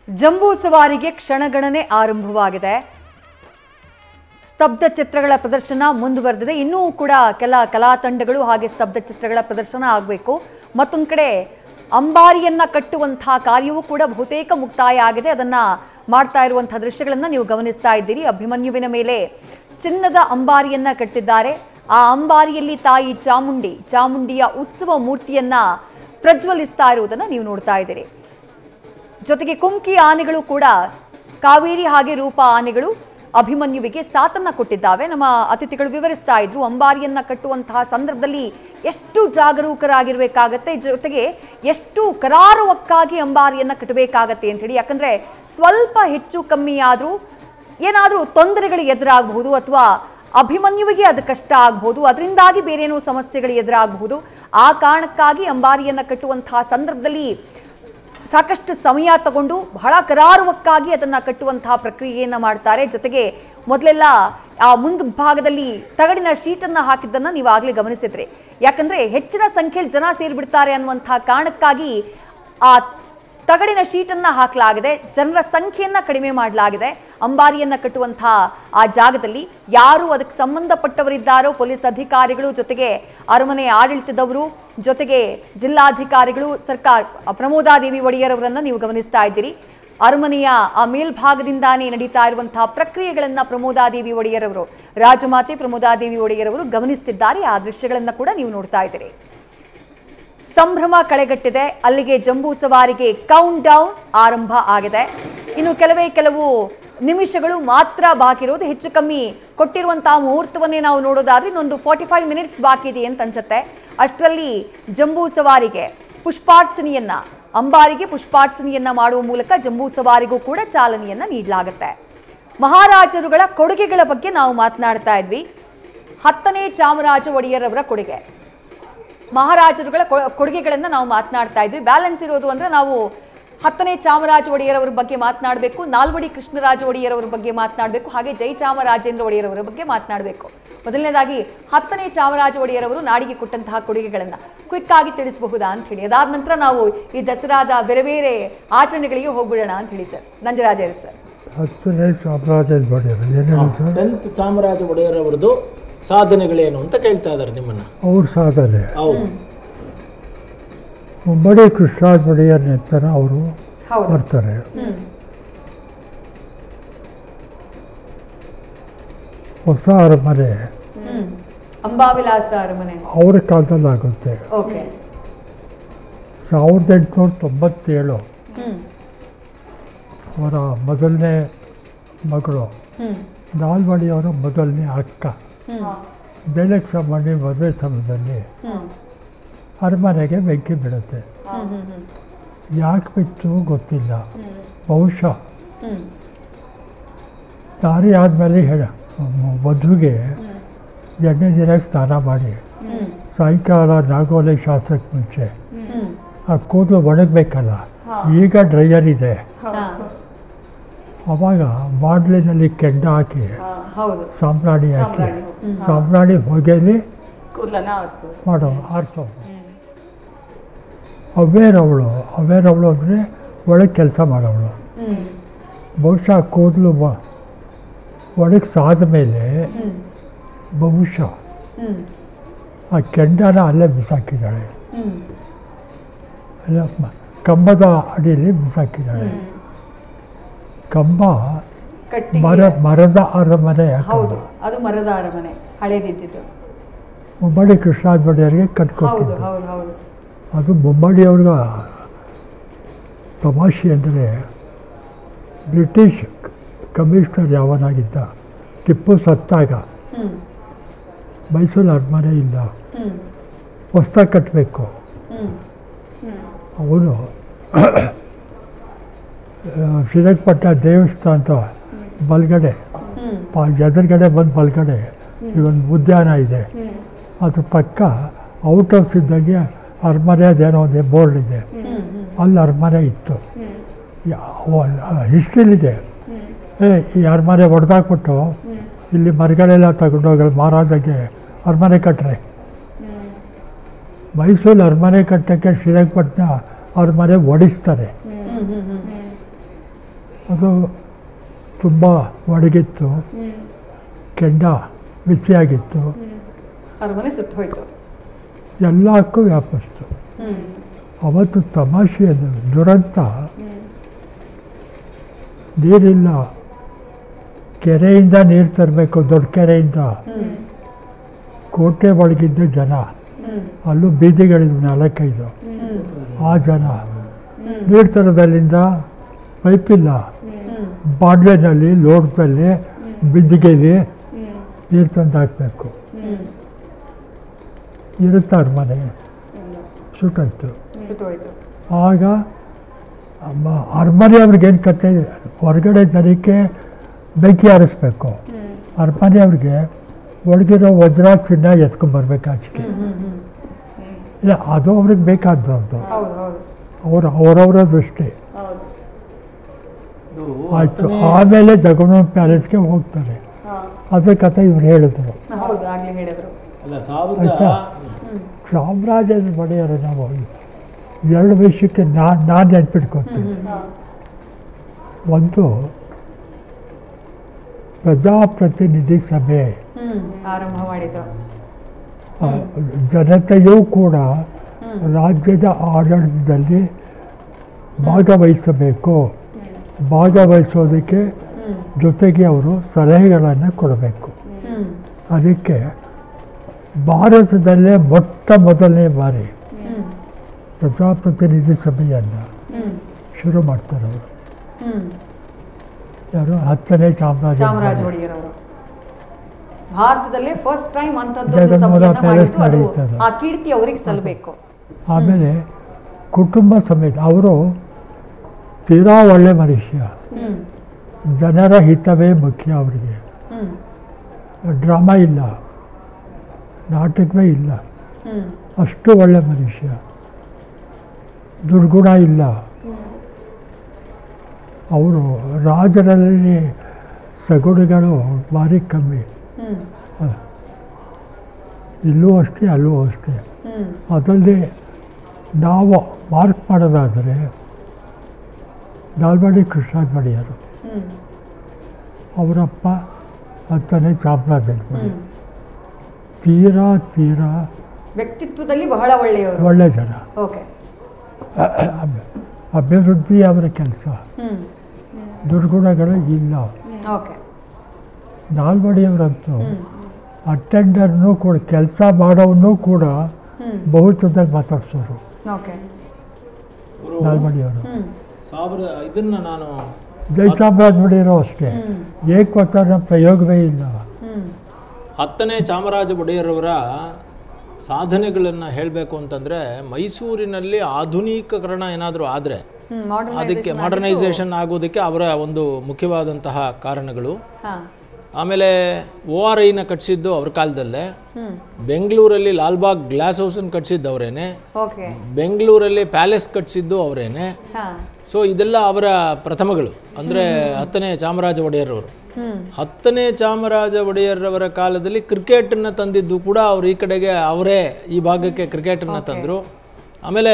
ಜಂಬೂ ಸವಾರಿಗೆ ಕ್ಷಣಗಣನೆ ಆರಂಭವಾಗಿದೆ. ಸ್ತಬ್ಧ ಚಿತ್ರಗಳ ಪ್ರದರ್ಶನ ಮುಂದುವರೆದಿದೆ. ಇನ್ನೂ ಕೂಡ ಕೆಲ ಕಲಾ ತಂಡಗಳು ಹಾಗೆ ಸ್ತಬ್ಧ ಚಿತ್ರಗಳ ಪ್ರದರ್ಶನ ಆಗಬೇಕು. ಮತ್ತೊಂದು ಕಡೆ ಅಂಬಾರಿಯನ್ನ ಕಟ್ಟುವಂತಹ ಕಾರ್ಯವೂ ಕೂಡ ಬಹುತೇಕ ಮುಕ್ತಾಯ ಆಗಿದೆ. ಅದನ್ನ ಮಾಡ್ತಾ ಇರುವಂತಹ ದೃಶ್ಯಗಳನ್ನು ನೀವು ಗಮನಿಸ್ತಾ ಇದ್ದೀರಿ. ಅಭಿಮನ್ಯುವಿನ ಮೇಲೆ ಚಿನ್ನದ ಅಂಬಾರಿಯನ್ನ ಕಟ್ಟಿದ್ದಾರೆ. ಆ ಅಂಬಾರಿಯಲ್ಲಿ ತಾಯಿ ಚಾಮುಂಡಿಯ ಉತ್ಸವ ಮೂರ್ತಿಯನ್ನ ಪ್ರಜ್ವಲಿಸ್ತಾ ಇರುವುದನ್ನು ನೀವು ನೋಡ್ತಾ ಇದ್ದೀರಿ. ಜೊತೆಗೆ ಕುಮ್ಕಿ ಆನೆಗಳು ಕೂಡ ಕಾವೇರಿ ಹಾಗೆ ರೂಪ ಆನೆಗಳು ಅಭಿಮನ್ಯುವಿಗೆ ಸಾಥನ್ನ ಕೊಟ್ಟಿದ್ದಾವೆ. ನಮ್ಮ ಅತಿಥಿಗಳು ವಿವರಿಸ್ತಾ ಇದ್ರು ಅಂಬಾರಿಯನ್ನ ಕಟ್ಟುವಂತಹ ಸಂದರ್ಭದಲ್ಲಿ ಎಷ್ಟು ಜಾಗರೂಕರಾಗಿರ್ಬೇಕಾಗತ್ತೆ, ಜೊತೆಗೆ ಎಷ್ಟು ಕರಾರುವಕ್ಕಾಗಿ ಅಂಬಾರಿಯನ್ನ ಕಟ್ಟಬೇಕಾಗತ್ತೆ ಅಂತ ಹೇಳಿ. ಯಾಕಂದ್ರೆ ಸ್ವಲ್ಪ ಹೆಚ್ಚು ಕಮ್ಮಿ ಆದ್ರೂ ಏನಾದ್ರೂ ತೊಂದರೆಗಳು ಎದುರಾಗಬಹುದು ಅಥವಾ ಅಭಿಮನ್ಯುವಿಗೆ ಅದು ಕಷ್ಟ ಆಗಬಹುದು, ಅದರಿಂದಾಗಿ ಬೇರೇನೋ ಸಮಸ್ಯೆಗಳು ಎದುರಾಗಬಹುದು. ಆ ಕಾರಣಕ್ಕಾಗಿ ಅಂಬಾರಿಯನ್ನ ಕಟ್ಟುವಂತಹ ಸಂದರ್ಭದಲ್ಲಿ ಸಾಕಷ್ಟು ಸಮಯ ತಗೊಂಡು ಬಹಳ ಕರಾರುವಕ್ಕಾಗಿ ಅದನ್ನ ಕಟ್ಟುವಂತಹ ಪ್ರಕ್ರಿಯೆಯನ್ನ ಮಾಡ್ತಾರೆ. ಜೊತೆಗೆ ಮೊದಲೆಲ್ಲ ಆ ಮುಂಭಾಗದಲ್ಲಿ ತಗಡಿನ ಶೀಟನ್ನ ಹಾಕಿದ್ದನ್ನ ನೀವು ಆಗ್ಲೇ ಗಮನಿಸಿದ್ರಿ. ಯಾಕಂದ್ರೆ ಹೆಚ್ಚಿನ ಸಂಖ್ಯೆಯಲ್ಲಿ ಜನ ಸೇರಿಬಿಡ್ತಾರೆ ಅನ್ನುವಂತಹ ಕಾರಣಕ್ಕಾಗಿ ಆ ತಗಡಿನ ಶೀಟನ್ನ ಹಾಕಲಾಗಿದೆ. ಜನರ ಸಂಖ್ಯೆಯನ್ನ ಕಡಿಮೆ ಮಾಡಲಾಗಿದೆ. ಅಂಬಾರಿಯನ್ನ ಕಟ್ಟುವಂತಹ ಆ ಜಾಗದಲ್ಲಿ ಯಾರು ಅದಕ್ಕೆ ಸಂಬಂಧಪಟ್ಟವರಿದ್ದಾರೋ ಪೊಲೀಸ್ ಅಧಿಕಾರಿಗಳು, ಜೊತೆಗೆ ಅರಮನೆ ಆಡಳಿತದವರು, ಜೊತೆಗೆ ಜಿಲ್ಲಾಧಿಕಾರಿಗಳು, ಸರ್ಕಾರ ಪ್ರಮೋದಾದೇವಿ ಒಡೆಯರ್ ಅವರನ್ನ ನೀವು ಗಮನಿಸ್ತಾ ಇದ್ದೀರಿ. ಅರಮನೆಯ ಆ ಮೇಲ್ಭಾಗದಿಂದಾನೇ ನಡೀತಾ ಇರುವಂತಹ ಪ್ರಕ್ರಿಯೆಗಳನ್ನ ಪ್ರಮೋದಾದೇವಿ ಒಡೆಯರ್ ಅವರು, ರಾಜಮಾತೆ ಪ್ರಮೋದಾದೇವಿ ಒಡೆಯರ್ ಅವರು ಗಮನಿಸುತ್ತಿದ್ದಾರೆ. ಆ ದೃಶ್ಯಗಳನ್ನ ಕೂಡ ನೀವು ನೋಡ್ತಾ ಇದ್ದೀರಿ. ಸಂಭ್ರಮ ಕಳೆಗಟ್ಟಿದೆ. ಅಲ್ಲಿಗೆ ಜಂಬೂ ಸವಾರಿಗೆ ಕೌಂಟ್ ಡೌನ್ ಆರಂಭ ಆಗಿದೆ. ಇನ್ನು ಕೆಲವು ನಿಮಿಷಗಳು ಮಾತ್ರ ಬಾಕಿ ಇರೋದು. ಹೆಚ್ಚು ಕಮ್ಮಿ ಕೊಟ್ಟಿರುವಂತಹ ಮುಹೂರ್ತವನ್ನೇ ನಾವು ನೋಡೋದಾದ್ರೆ ಇನ್ನೊಂದು 45 ಮಿನಿಟ್ಸ್ ಬಾಕಿ ಇದೆ ಅಂತ ಅನ್ಸುತ್ತೆ. ಅಷ್ಟರಲ್ಲಿ ಜಂಬೂ ಸವಾರಿಗೆ ಅಂಬಾರಿಗೆ ಪುಷ್ಪಾರ್ಚನೆಯನ್ನ ಮಾಡುವ ಮೂಲಕ ಜಂಬೂ ಸವಾರಿಗೂ ಕೂಡ ಚಾಲನೆಯನ್ನ ನೀಡಲಾಗುತ್ತೆ. ಮಹಾರಾಜರುಗಳ ಕೊಡುಗೆಗಳ ಬಗ್ಗೆ ನಾವು ಮಾತನಾಡ್ತಾ ಇದ್ವಿ. 10ನೇ ಚಾಮರಾಜ ಒಡೆಯರ್ ಅವರ ಕೊಡುಗೆ, ಮಹಾರಾಜರುಗಳ ಕೊಡುಗೆಗಳನ್ನು ನಾವು ಮಾತನಾಡ್ತಾ ಇದ್ವಿ. ಬ್ಯಾಲೆನ್ಸ್ ಇರೋದು ಅಂದ್ರೆ ನಾವು 10ನೇ ಚಾಮರಾಜ ಒಡೆಯರ್ ಅವರ ಬಗ್ಗೆ ಮಾತನಾಡಬೇಕು, ನಾಲ್ವಡಿ ಕೃಷ್ಣರಾಜ ಒಡೆಯರ್ ಅವರ ಬಗ್ಗೆ ಮಾತನಾಡಬೇಕು, ಹಾಗೆ ಜಯಚಾಮರಾಜೇಂದ್ರ ಒಡೆಯರ್ ಅವರ ಬಗ್ಗೆ ಮಾತನಾಡಬೇಕು. ಮೊದಲನೇದಾಗಿ 10ನೇ ಚಾಮರಾಜ ಒಡೆಯರ್ ಅವರು ನಾಡಿಗೆ ಕೊಟ್ಟಂತಹ ಕೊಡುಗೆಗಳನ್ನು ಕ್ವಿಕ್ ಆಗಿ ತಿಳಿಸಬಹುದಾ ಅಂತ ಹೇಳಿ, ಅದಾದ ನಂತರ ನಾವು ಈ ದಸರಾದ ಬೇರೆ ಬೇರೆ ಆಚರಣೆಗಳಿಗೆ ಹೋಗ್ಬಿಡೋಣ ಅಂತ ಹೇಳಿ ಸರ್. ನಂಜರಾಜ ಸರ್, 10ನೇ ಚಾಮರಾಜ ಒಡೆಯರ್ 10th ಚಾಮರಾಜ ಒಡೆಯರ್ ಅವರದ್ದು ಸಾಧನೆಗಳೇನು ಅಂತ ಕೇಳ್ತಾ ಇದ್ದಾರೆ ನಿಮ್ಮನ್ನ. ಅವ್ರ ಸಾಧನೆ ಹೌದು, ಮುಮ್ಮಡಿ ಕೃಷ್ಣರಾಜ ಒಡೆಯರ್ ನಂತರ ಅವರು ಬರ್ತಾರೆ. ಹೊಸ ಅರಮನೆ ಅಂಬಾವಿಲಾಸ ಅರಮನೆ ಅವರ ಕಾಲದಲ್ಲಿ ಆಗುತ್ತೆ. 1897 ಅವರ ಮೊದಲನೇ ಮಗಳು ನಾಲ್ವಡಿಯವರ ಮೊದಲನೇ ಅಕ್ಕ ಬೇಲಕ್ಷಮ್ಮಣ್ಣಿ ಮದುವೆ ಸಮಯದಲ್ಲಿ ಅರಮನೆಗೆ ಬೆಂಕಿ ಬೀಳುತ್ತೆ. ಯಾಕೆ ಬಿತ್ತು ಗೊತ್ತಿಲ್ಲ. ಬಹುಶಃ ದಾರಿ ಆದಮೇಲೆ ವಧುಗೆ ಎಣ್ಣೆ ನೀರಾಗಿ ಸ್ನಾನ ಮಾಡಿ ಸಾಯಂಕಾಲ ನಾಗೋಲೆ ಶಾಸ್ತ್ರಕ್ಕೆ ಮುಂಚೆ ಆ ಕೂದಲು ಒಣಗಬೇಕಲ್ಲ, ಈಗ ಡ್ರೈಯರ್ ಇದೆ, ಅವಾಗ ಬಾಡ್ಲಿನಲ್ಲಿ ಕೆಂಡ ಹಾಕಿ ಸಾಂಬ್ರಾಣಿ ಹಾಕಿ ಸಾಂಬ್ರಾಣಿ ಹೊಗೆಯಲ್ಲಿ ಆರಿಸೋದು. ಅವೇರವಳು ಅಂದರೆ ಒಳಗೆ ಕೆಲಸ ಮಾಡೋವಳು. ಬಹುಶಃ ಕೂದಲು ಒಳಗೆ ಸಾದ ಮೇಲೆ ಬಹುಶಃ ಆ ಕೆಂಡನ ಅಲ್ಲೇ ಬಿಸಾಕಿದ್ದಾಳೆ, ಅಲ್ಲ ಕಂಬದ ಅಡಿಯಲ್ಲಿ ಬಿಸಾಕಿದ್ದಾಳೆ. ಕಂಬ ಮರದ ಅರಮನೆ, ಅದು ಮರದ ಅರಮನೆ ಹಳೇದಿದ್ದು. ಮುಮ್ಮಡಿ ಕೃಷ್ಣರಾಜ ಒಡೆಯರ್ಗೆ ಕಟ್ಕೊಟ್ಟಿದ್ದು. ಅದು ಮುಮ್ಮಡಿಯವ್ರಿಗ ತಮಾಷೆ ಅಂದರೆ ಬ್ರಿಟಿಷ್ ಕಮಿಷನರ್ ಯಾವನಾಗಿದ್ದ ಟಿಪ್ಪು ಸತ್ತಾಗ ಮೈಸೂರು ಅರಮನೆ ಇಲ್ಲ, ಹೊಸ್ದಾಗಿ ಕಟ್ಟಬೇಕು. ಅವನು ಶ್ರೀರಂಗಪಟ್ಟಣ ದೇವಸ್ಥಾನದ ಬಲಗಡೆ ಎದುರುಗಡೆ ಬಂದು ಬಲಗಡೆ ಇವೊಂದು ಉದ್ಯಾನ ಇದೆ, ಅದ್ರ ಪಕ್ಕ ಔಟ್ ಹೌಸ್ ಇದ್ದಂಗೆ ಅರಮನೆ ಅದೇನೋ ಒಂದು ಬೋರ್ಡ್ ಇದೆ, ಅಲ್ಲಿ ಅರಮನೆ ಇತ್ತು. ಹಿಸ್ಟ್ರಿಲಿದೆ. ಈ ಅರಮನೆ ಹೊಡೆದಾಕ್ಬಿಟ್ಟು ಇಲ್ಲಿ ಮರಗಳೆಲ್ಲ ತಗೊಂಡೋಗಲ್ಲ ಮಹಾರಾಜಗೆ ಅರಮನೆ ಕಟ್ಟರೆ. ಮೈಸೂರು ಅರಮನೆ ಕಟ್ಟೋಕ್ಕೆ ಶ್ರೀರಂಗಪಟ್ಟಣ ಅರಮನೆ ಒಡಿಸ್ತಾರೆ. ಅದು ತುಂಬ ಒಣಗಿತ್ತು, ಕೆಂಡ ಬಿಸಿಯಾಗಿತ್ತು, ಅರಮನೆ ಸುಟ್ಟು ಹೋಯ್ತು. ಎಲ್ಲಕ್ಕೂ ವ್ಯಾಪಿಸ್ತು. ಅವತ್ತು ತಮಾಷೆಯನ್ನು ದುರಂತ, ನೀರಿಲ್ಲ, ಕೆರೆಯಿಂದ ನೀರು ತರಬೇಕು, ದೊಡ್ಡ ಕೆರೆಯಿಂದ. ಕೋಟೆ ಒಳಗಿದ್ದ ಜನ, ಅಲ್ಲೂ ಬೀದಿಗಳಿದ್ವು 4-5. ಆ ಜನ ನೀರು ತರೋದಲ್ಲಿಂದ ಪೈಪಿಲ್ಲ, ಬಾಡ್ಲೆನಲ್ಲಿ ಲೋಟದಲ್ಲಿ ಬಿದ್ದಿಗೆಲಿ ನೀರು ತಂದು ಹಾಕಬೇಕು. ಇರುತ್ತಾರೆ ಮನೆ ಸುಟ್ಟೋಯ್ತು. ಆಗ ಅರಮನೆ ಅವ್ರಿಗೇನು ಕತೆ, ಹೊರಗಡೆ ಜನಕ್ಕೆ ಬೆಂಕಿ ಹಾರಿಸ್ಬೇಕು, ಅರಮನೆ ಅವ್ರಿಗೆ ಒಳಗಿರೋ ವಜ್ರ ಚಿನ್ನ ಎತ್ಕೊಂಡ್ಬರ್ಬೇಕು ಆಚೆಗೆ. ಇಲ್ಲ, ಅದು ಅವ್ರಿಗೆ ಬೇಕಾದದ್ದು, ಅವರವರ ದೃಷ್ಟಿ. ಆಯಿತು, ಆಮೇಲೆ ಜಗನ್ ಪ್ಯಾಲೇಸ್ಗೆ ಹೋಗ್ತಾರೆ. ಅದ್ರ ಕಥೆ ಇವ್ರು ಹೇಳಿದ್ರು. ಆಯಿತಾ, ಚಾಮರಾಜನ ಒಡೆಯರು ನಾವು 2 ವಿಷಯಕ್ಕೆ ನಾನು ನೆನ್ಪಿಟ್ಕೊತೀನಿ. ಒಂದು, ಪ್ರಜಾಪ್ರತಿನಿಧಿ ಸಭೆ ಆರಂಭ ಮಾಡಿದ್ದು. ಜನತೆಯೂ ಕೂಡ ರಾಜ್ಯದ ಆಡಳಿತದಲ್ಲಿ ಭಾಗವಹಿಸಬೇಕು. ಭಾಗವಹಿಸೋದಕ್ಕೆ ಜೊತೆಗೆ ಅವರು ಸಲಹೆಗಳನ್ನು ಕೊಡಬೇಕು. ಅದಕ್ಕೆ ಭಾರತದಲ್ಲೇ ಮೊದಲನೇ ಬಾರಿ ಪ್ರಜಾಪ್ರತಿನಿಧಿ ಸಭೆಯನ್ನು ಶುರು ಮಾಡ್ತಾರೆ ಅವರು. ಯಾರು? 10ನೇ ಚಾಮರಾಜ ಒಡೆಯರ್ ಅವರು. ಭಾರತದಲ್ಲೇ ಫಸ್ಟ್ ಟೈಮ್ ಆ ಕೀರ್ತಿ ಅವರಿಗೆ ಸಲ್ಲಬೇಕು. ಆಮೇಲೆ ಕುಟುಂಬ ಸಮೇತ ಅವರು ತೀರಾ ಒಳ್ಳೆ ಮನುಷ್ಯ, ಜನರ ಹಿತವೇ ಮುಖ್ಯ ಅವರಿಗೆ. ಡ್ರಾಮಾ ಇಲ್ಲ, ನಾಟಕವೇ ಇಲ್ಲ, ಅಷ್ಟು ಒಳ್ಳೆ ಮನುಷ್ಯ. ದುರ್ಗುಣ ಇಲ್ಲ. ಅವರು ರಾಜರಲ್ಲಿ ಸಗುಣಗಳು ಭಾರಿ ಕಮ್ಮಿ. ಇಲ್ಲೂ ಅಷ್ಟೇ, ಅಲ್ಲೂ ಅಷ್ಟೇ. ಅದಲ್ಲದೆ ನಾವು ಮಾರ್ಕ್ ಮಾಡೋದಾದರೆ ನಾಲ್ವಡಿ ಕೃಷ್ಣರಾಜ ಒಡೆಯರು, ಅವರಪ್ಪ 10ನೇ ಚಾಮರಾಜ ಒಡೆಯರ್. ತೀರಾ ವ್ಯಕ್ತಿತ್ವದಲ್ಲಿ ಬಹಳ ಒಳ್ಳೆಯವರು, ಒಳ್ಳೆ ಜನ. ಅಭಿವೃದ್ಧಿ ಅವರ ಕೆಲಸ, ದುರ್ಗುಣಗಳು ಇಲ್ಲ. ನಾಲ್ವಡಿಯವರಂತೂ ಅಟೆಂಡರ್ನೂ ಕೂಡ, ಕೆಲಸ ಮಾಡೋವನ್ನೂ ಕೂಡ ಬಹುತ್ವದಲ್ಲಿ ಮಾತಾಡ್ಸೋರು ನಾಲ್ವಡಿಯವರು. ಇದನ್ನು ನಾನು ಜಯಚಾಮರಾಜ ಒಡೆಯರು ಅಷ್ಟೇ, ಏಕವಚನ ಪ್ರಯೋಗವೇ ಇಲ್ಲ. 10ನೇ ಚಾಮರಾಜ ಒಡೆಯರವರ ಸಾಧನೆಗಳನ್ನು ಹೇಳಬೇಕು ಅಂತಂದರೆ, ಮೈಸೂರಿನಲ್ಲಿ ಆಧುನೀಕರಣ ಏನಾದರೂ ಆದರೆ ಅದಕ್ಕೆ ಮಾಡರ್ನೈಸೇಷನ್ ಆಗೋದಕ್ಕೆ ಅವರ ಒಂದು ಮುಖ್ಯವಾದಂತಹ ಕಾರಣಗಳು. ಆಮೇಲೆ ORIನ ಕಟ್ಟಿಸಿದ್ದು ಅವ್ರ ಕಾಲದಲ್ಲೇ. ಬೆಂಗಳೂರಲ್ಲಿ ಲಾಲ್ಬಾಗ್ ಗ್ಲಾಸ್ ಹೌಸನ್ನು ಕಟ್ಟಿಸಿದ್ದು ಅವರೇನೆ. ಬೆಂಗಳೂರಲ್ಲಿ ಪ್ಯಾಲೇಸ್ ಕಟ್ಟಿಸಿದ್ದು ಅವರೇನೆ. ಸೊ ಇದೆಲ್ಲ ಅವರ ಪ್ರಥಮಗಳು. ಅಂದರೆ 10ನೇ ಚಾಮರಾಜ ಒಡೆಯರವರು. 10ನೇ ಚಾಮರಾಜ ಒಡೆಯರವರ ಕಾಲದಲ್ಲಿ ಕ್ರಿಕೆಟನ್ನು ತಂದಿದ್ದು ಕೂಡ ಅವರು ಈ ಕಡೆಗೆ, ಅವರೇ ಈ ಭಾಗಕ್ಕೆ ಕ್ರಿಕೆಟನ್ನು ತಂದರು. ಆಮೇಲೆ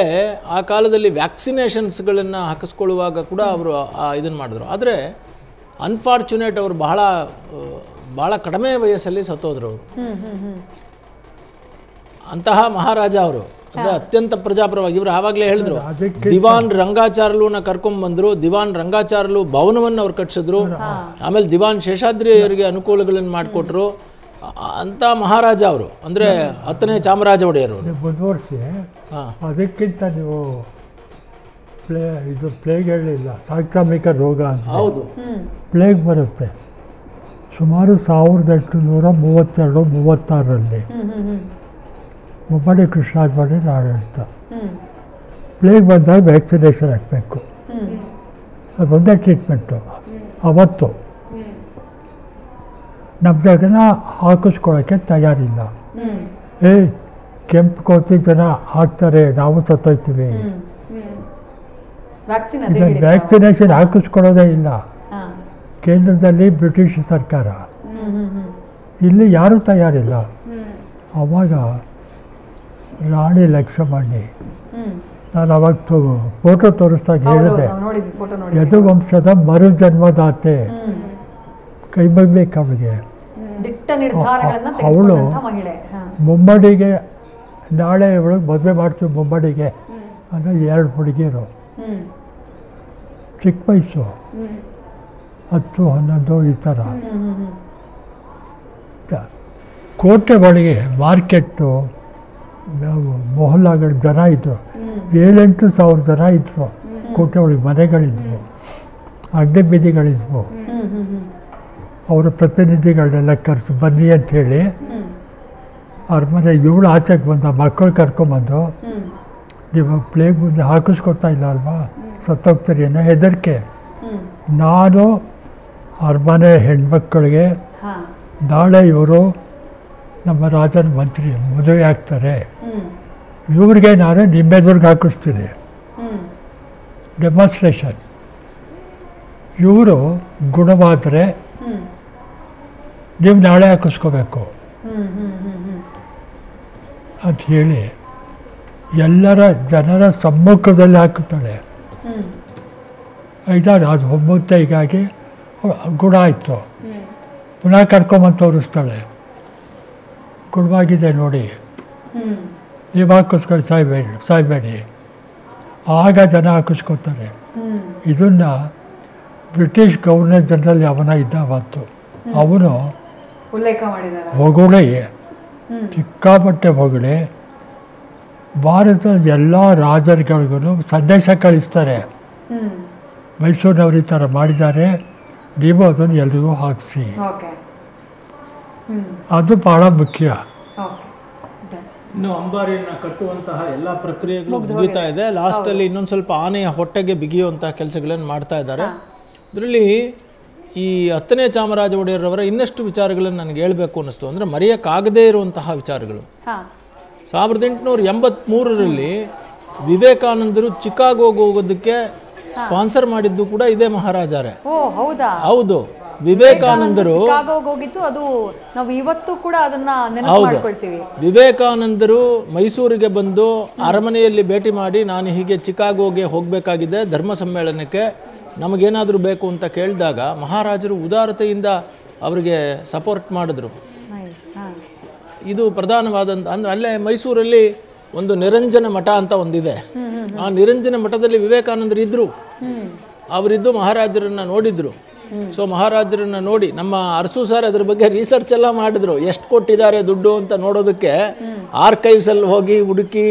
ಆ ಕಾಲದಲ್ಲಿ ವ್ಯಾಕ್ಸಿನೇಷನ್ಸ್ಗಳನ್ನು ಹಾಕಿಸ್ಕೊಳ್ಳುವಾಗ ಕೂಡ ಅವರು ಇದನ್ನು ಮಾಡಿದ್ರು. ಆದರೆ ಅನ್ಫಾರ್ಚುನೇಟ್ ಅವರು ಬಹಳ ಕಡಿಮೆ ವಯಸ್ಸಲ್ಲಿ ಸತ್ತೋದ್ರು ಅವರು. ಅಂತಹ ಮಹಾರಾಜ ಅವರು, ಅಂದರೆ ಅತ್ಯಂತ ಪ್ರಜಾಪರವಾಗಿ. ಇವರು ಆವಾಗಲೇ ಹೇಳಿದ್ರು, ದಿವಾನ್ ರಂಗಾಚಾರ್ಲುನ ಕರ್ಕೊಂಡ್ಬಂದರು. ದಿವಾನ್ ರಂಗಾಚಾರ್ಲು ಭವನವನ್ನು ಅವ್ರು ಕಟ್ಟಿಸಿದ್ರು. ಆಮೇಲೆ ದಿವಾನ್ ಶೇಷಾದ್ರಿ ಅವರಿಗೆ ಅನುಕೂಲಗಳನ್ನು ಮಾಡಿಕೊಟ್ರು. ಅಂತ ಮಹಾರಾಜ ಅವರು, ಅಂದರೆ 10ನೇ ಚಾಮರಾಜ ಒಡೆಯರು ಮುಂದುವರಿಸಿ. ಅದಕ್ಕಿಂತ ನೀವು ಪ್ಲೇಗ್ ಹೇಳಲಿಲ್ಲ, ಸಾಂಕ್ರಾಮಿಕ ರೋಗ ಅಂತ. ಹೌದು, ಪ್ಲೇಗ್ ಬರುತ್ತೆ ಸುಮಾರು 1832-36ರಲ್ಲಿ ಮುಮ್ಮಡಿ ಕೃಷ್ಣರಾಜ ಒಡೆಯರ್ ಆಡಳಿತ. ಪ್ಲೇಗ್ ಬಂದಾಗ ವ್ಯಾಕ್ಸಿನೇಷನ್ ಹಾಕಬೇಕು, ಅದೊಂದೇ ಟ್ರೀಟ್ಮೆಂಟು. ಅವತ್ತು ನಮ್ಮ ಜನ ಹಾಕಿಸ್ಕೊಳ್ಳೋಕ್ಕೆ ತಯಾರಿಲ್ಲ. ಕೆಂಪು ಕೋತಿ ಜನ ಹಾಕ್ತಾರೆ, ನಾವು ಸತ್ತೋಯ್ತೀವಿ. ವ್ಯಾಕ್ಸಿನೇಷನ್ ಹಾಕಿಸ್ಕೊಳ್ಳೋದೇ ಇಲ್ಲ. ಕೇಂದ್ರದಲ್ಲಿ ಬ್ರಿಟಿಷ್ ಸರ್ಕಾರ, ಇಲ್ಲಿ ಯಾರೂ ತಯಾರಿಲ್ಲ. ಆವಾಗ ರಾಣಿ ಲಕ್ಷ್ಮಣಿ ನಾನು ಅವಾಗ ಫೋಟೋ ತೋರಿಸ್ದಾಗ ಹೇಳಿದೆ, ನೋಡಿದ್ವಿ ಫೋಟೋ ನೋಡಿ. ಯದುವಂಶದ ಮರುಜನ್ಮದಾತೆ, ಕೈ ಬಗ್ಬೇಕು ಅವಳಿಗೆ. ದಿಟ್ಟ ನಿರ್ಧಾರಗಳನ್ನ ಅವಳು ತೆಗೆದುಕೊಂಡಂಥ ಮಹಿಳೆ. ಮುಮ್ಮಡಿಗೆ ನಾಳೆ ಇವಳಿಗೆ ಮದುವೆ ಮಾಡ್ತೀವಿ ಮುಮ್ಮಡಿಗೆ ಅನ್ನೋ 2 ಹುಡುಗಿಯರು, ಚಿಕ್ಕ ವಯಸ್ಸು 10, 11 ಈ ಥರ. ಕೋಟೆ ಒಳಗೆ ಮಾರ್ಕೆಟ್ಟು, ಮೊಹಲ್ಲಾಗಳು ಜನ ಇದ್ದರು, 7-8 ಸಾವಿರ ಜನ ಇದ್ದರು. ಕೋಟೆ ಒಳಗೆ ಮನೆಗಳಿದ್ವು, ಅಡ್ಡೆ ಬೀದಿಗಳಿದ್ವು. ಅವರ ಪ್ರತಿನಿಧಿಗಳನ್ನೆಲ್ಲ ಕರೆಸಿ ಬನ್ನಿ ಅಂಥೇಳಿ ಅವ್ರ ಮನೆ ಇವಳು ಆಚೆಗೆ ಬಂದ ಮಕ್ಕಳು ಕರ್ಕೊಂಬಂದು, ನೀವು ಪ್ಲೇಗ್ ಮುಂದೆ ಹಾಕಿಸ್ಕೊಡ್ತಾ ಇಲ್ಲ ಅಲ್ವಾ, ಸತ್ತೋಗ್ತೀರಿ ಅನ್ನೋ ಹೆದರಿಕೆ. ನಾನು ಅವ್ರ ಮನೆ ಹೆಣ್ಮಕ್ಕಳಿಗೆ ನಾಳೆ ಇವರು ನಮ್ಮ ರಾಜನ ಮಂತ್ರಿ ಮದುವೆ ಆಗ್ತಾರೆ, ಇವ್ರಿಗೆ ನಾನು ನಿಮ್ಮೆದುರ್ಗೆ ಹಾಕಿಸ್ತೀನಿ, ಡೆಮಾನ್ಸ್ಟ್ರೇಷನ್. ಇವರು ಗುಣವಾದರೆ ನೀವು ನಾಳೆ ಹಾಕಿಸ್ಕೋಬೇಕು ಅಂತ ಹೇಳಿ ಎಲ್ಲರ ಜನರ ಸಮ್ಮುಖದಲ್ಲಿ ಹಾಕುತ್ತಾಳೆ. 5-6 ಅದು 9 ಹೀಗಾಗಿ ಗುಣ ಆಯಿತು. ಪುನಃ ಕರ್ಕೊಂಬಂದು ತೋರಿಸ್ತಾಳೆ, ಗುಣವಾಗಿದೆ ನೋಡಿ, ನೀವು ಹಾಕಿಸ್ಕೊಂಡು ಸಾಯ್ಬೇಡಿ. ಆಗ ಜನ ಹಾಕಿಸ್ಕೊತಾರೆ. ಇದನ್ನು ಬ್ರಿಟಿಷ್ ಗವರ್ನರ್ ಜನರಲ್ ಅವನ ಇದ್ದ ಅವತ್ತು, ಅವನು ಹೊಗಳಿ, ಸಿಕ್ಕಾಪಟ್ಟೆ ಹೊಗಳಿ ಭಾರತದ ಎಲ್ಲ ರಾಜರುಗಳಿಗೂ ಸಂದೇಶ ಕಳಿಸ್ತಾರೆ, ಮೈಸೂರಿನವರು ಈ ಥರ ಮಾಡಿದ್ದಾರೆ, ನೀವು ಅದನ್ನು ಎಲ್ರಿಗೂ ಹಾಕಿಸಿ. ಅದು ಭಾಳ ಮುಖ್ಯ. ಇನ್ನು ಅಂಬಾರಿಯನ್ನು ಕಟ್ಟುವಂತಹ ಎಲ್ಲ ಪ್ರಕ್ರಿಯೆಗಳು ಮುಗಿತಾ ಇದೆ. ಲಾಸ್ಟಲ್ಲಿ ಇನ್ನೊಂದು ಸ್ವಲ್ಪ ಆನೆಯ ಹೊಟ್ಟೆಗೆ ಬಿಗಿಯುವಂತಹ ಕೆಲಸಗಳನ್ನು ಮಾಡ್ತಾ ಇದ್ದಾರೆ. ಇದರಲ್ಲಿ ಈ 10ನೇ ಚಾಮರಾಜ ಒಡೆಯರವರ ಇನ್ನಷ್ಟು ವಿಚಾರಗಳನ್ನು ನನಗೆ ಹೇಳಬೇಕು ಅನ್ನಿಸ್ತು. ಅಂದರೆ ಮರೆಯೋಕ್ಕಾಗದೇ ಇರುವಂತಹ ವಿಚಾರಗಳು. 1883ರಲ್ಲಿ ವಿವೇಕಾನಂದರು ಚಿಕಾಗೋಗೆ ಹೋಗೋದಕ್ಕೆ ಸ್ಪಾನ್ಸರ್ ಮಾಡಿದ್ದು ಕೂಡ ಇದೇ ಮಹಾರಾಜರೇ. ಹೌದು, ವಿವೇಕಾನಂದರು ಹೌದು, ವಿವೇಕಾನಂದರು ಮೈಸೂರಿಗೆ ಬಂದು ಅರಮನೆಯಲ್ಲಿ ಭೇಟಿ ಮಾಡಿ, ನಾನು ಹೀಗೆ ಚಿಕಾಗೋಗೆ ಹೋಗಬೇಕಾಗಿದೆ ಧರ್ಮ ಸಮ್ಮೇಳನಕ್ಕೆ, ನಮಗೇನಾದರೂ ಬೇಕು ಅಂತ ಕೇಳಿದಾಗ ಮಹಾರಾಜರು ಉದಾರತೆಯಿಂದ ಅವರಿಗೆ ಸಪೋರ್ಟ್ ಮಾಡಿದ್ರು. ಇದು ಪ್ರಧಾನವಾದಂಥ, ಅಂದರೆ ಅಲ್ಲೇ ಮೈಸೂರಲ್ಲಿ ಒಂದು ನಿರಂಜನ ಮಠ ಅಂತ ಒಂದಿದೆ. ಆ ನಿರಂಜನ ಮಠದಲ್ಲಿ ವಿವೇಕಾನಂದರು ಇದ್ದರು. ಅವರಿದ್ದು ಮಹಾರಾಜರನ್ನು ನೋಡಿದ್ರು. ಸೊ ಮಹಾರಾಜರನ್ನು ನೋಡಿ ನಮ್ಮ ಅರಸು ಸರ್ ಅದ್ರ ಬಗ್ಗೆ ರಿಸರ್ಚ್ ಎಲ್ಲ ಮಾಡಿದ್ರು, ಎಷ್ಟು ಕೊಟ್ಟಿದ್ದಾರೆ ದುಡ್ಡು ಅಂತ ನೋಡೋದಕ್ಕೆ ಆರ್ಕೈವ್ಸಲ್ಲಿ ಹೋಗಿ ಹುಡುಕಿ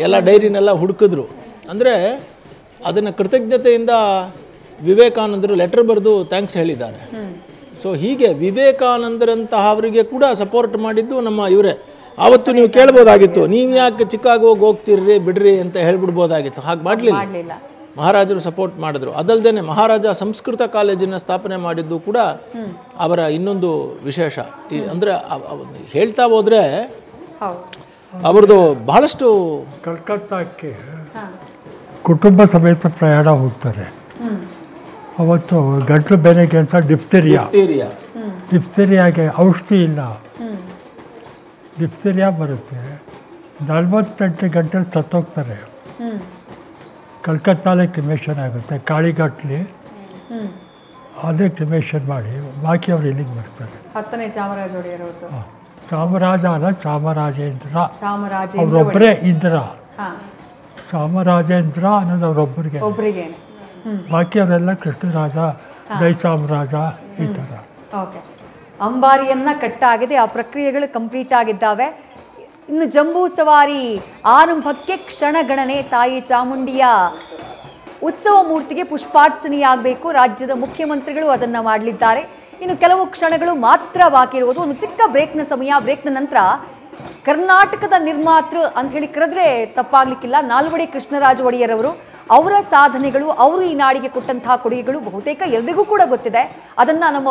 ಎಲ್ಲ ಡೈರಿನೆಲ್ಲ ಹುಡುಕಿದ್ರು. ಅಂದರೆ ಅದನ್ನು ಕೃತಜ್ಞತೆಯಿಂದ ವಿವೇಕಾನಂದರು ಲೆಟರ್ ಬರೆದು ಥ್ಯಾಂಕ್ಸ್ ಹೇಳಿದ್ದಾರೆ. ಸೊ ಹೀಗೆ ವಿವೇಕಾನಂದರಂತಹ ಅವರಿಗೆ ಕೂಡ ಸಪೋರ್ಟ್ ಮಾಡಿದ್ದು ನಮ್ಮ ಇವರೇ. ಆವತ್ತು ನೀವು ಕೇಳ್ಬೋದಾಗಿತ್ತು, ನೀವು ಯಾಕೆ ಚಿಕಾಗೋಗೆ ಹೋಗ್ತಿರ್ರಿ ಬಿಡ್ರಿ ಅಂತ ಹೇಳ್ಬಿಡ್ಬೋದಾಗಿತ್ತು. ಹಾಗೆ ಮಾಡಲಿಲ್ಲ, ಮಹಾರಾಜರು ಸಪೋರ್ಟ್ ಮಾಡಿದ್ರು. ಅದಲ್ಲದೆ ಮಹಾರಾಜ ಸಂಸ್ಕೃತ ಕಾಲೇಜಿನ ಸ್ಥಾಪನೆ ಮಾಡಿದ್ದು ಕೂಡ ಅವರ ಇನ್ನೊಂದು ವಿಶೇಷ. ಅಂದರೆ ಹೇಳ್ತಾ ಹೋದರೆ ಅವ್ರದ್ದು ಬಹಳಷ್ಟು. ಕಲ್ಕತ್ತಾಕ್ಕೆ ಕುಟುಂಬ ಸಮೇತ ಪ್ರಯಾಣ ಹೋಗ್ತಾರೆ. ಅವತ್ತು ಗಂಟಲು ಬೇನೆಗೆ ಅಂತ ಡಿಫ್ತೆರಿಯಾಗೆ ಔಷಧಿ ಇಲ್ಲ, ಡಿಫ್ತೆರಿಯಾ ಬರುತ್ತೆ. 48 ಗಂಟೆಲಿ ಸತ್ತೋಗ್ತಾರೆ. ಕಲ್ಕತ್ತಾಲೆ ಕ್ರಿಮೇಷನ್ ಆಗುತ್ತೆ, ಕಾಳಿಘಾಟ್ಲಿ ಅದೇ ಕ್ರಿಮೇಷನ್ ಮಾಡಿ ಬಾಕಿ ಅವ್ರು ಇಲ್ಲಿಗೆ ಬರ್ತಾರೆ. 10ನೇ ಚಾಮರಾಜ ಒಡೆಯರವರು. ಚಾಮರಾಜ ಅಲ್ಲ, ಚಾಮರಾಜೇಂದ್ರ. ಅವರೊಬ್ಬರೇ ಇಂದ್ರ. ಚಾಮರಾಜೇಂದ್ರ ಅನ್ನೋದು ಅವರೊಬ್ಬರಿಗೆ, ಬಾಕಿ ಅವರೆಲ್ಲ ಕೃಷ್ಣರಾಜ, ಜಯಚಾಮರಾಜ ಈ ಥರ. ಓಕೆ, ಅಂಬಾರಿಯನ್ನು ಕಟ್ಟಾಗಿದೆ, ಆ ಪ್ರಕ್ರಿಯೆಗಳು ಕಂಪ್ಲೀಟ್ ಆಗಿದ್ದಾವೆ. ಇನ್ನು ಜಂಬೂ ಸವಾರಿ ಆರಂಭಕ್ಕೆ ಕ್ಷಣಗಣನೆ. ತಾಯಿ ಚಾಮುಂಡಿಯ ಉತ್ಸವ ಮೂರ್ತಿಗೆ ಪುಷ್ಪಾರ್ಚನೆಯಾಗಬೇಕು. ರಾಜ್ಯದ ಮುಖ್ಯಮಂತ್ರಿಗಳು ಅದನ್ನು ಮಾಡಲಿದ್ದಾರೆ. ಇನ್ನು ಕೆಲವು ಕ್ಷಣಗಳು ಮಾತ್ರ ಬಾಕಿ ಇರುವುದು. ಒಂದು ಚಿಕ್ಕ ಬ್ರೇಕ್ನ ಸಮಯ. ಬ್ರೇಕ್ನ ನಂತರ ಕರ್ನಾಟಕದ ನಿರ್ಮಾತೃ ಅಂತ ಹೇಳಿ ಕರೆದ್ರೆ ತಪ್ಪಾಗ್ಲಿಕ್ಕಿಲ್ಲ, ನಾಲ್ವಡಿ ಕೃಷ್ಣರಾಜ ಒಡೆಯರವರು. ಅವರ ಸಾಧನೆಗಳು, ಅವರು ಈ ನಾಡಿಗೆ ಕೊಟ್ಟಂತಹ ಕೊಡುಗೆಗಳು ಬಹುತೇಕ ಎಲ್ಲರಿಗೂ ಕೂಡ ಗೊತ್ತಿದೆ. ಅದನ್ನು ನಮ್ಮ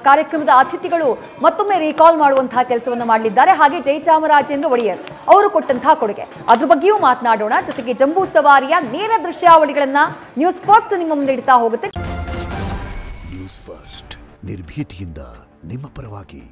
ಕಾರ್ಯಕ್ರಮದ ಅತಿಥಿಗಳು ಮತ್ತೊಮ್ಮೆ ರೀಕಾಲ್ ಮಾಡುವಂತಹ ಕೆಲಸವನ್ನು ಮಾಡಲಿದ್ದಾರೆ. ಹಾಗೆ ಜಯಚಾಮರಾಜೇಂದ್ರ ಒಡೆಯರ್ ಅವರು ಕೊಟ್ಟಂತಹ ಕೊಡುಗೆ, ಅದ್ರ ಬಗ್ಗೆಯೂ ಮಾತನಾಡೋಣ. ಜೊತೆಗೆ ಜಂಬೂ ಸವಾರಿಯ ನೇರ ದೃಶ್ಯಾವಳಿಗಳನ್ನ ನ್ಯೂಸ್ ಫಸ್ಟ್ ನಿಮ್ಮ ಮುಂದೆ ಇಡ್ತಾ ಹೋಗುತ್ತೆ. ನ್ಯೂಸ್ ಫಸ್ಟ್ ನಿರ್ಭೀತಿಯಿಂದ ನಿಮ್ಮ ಪರವಾಗಿ.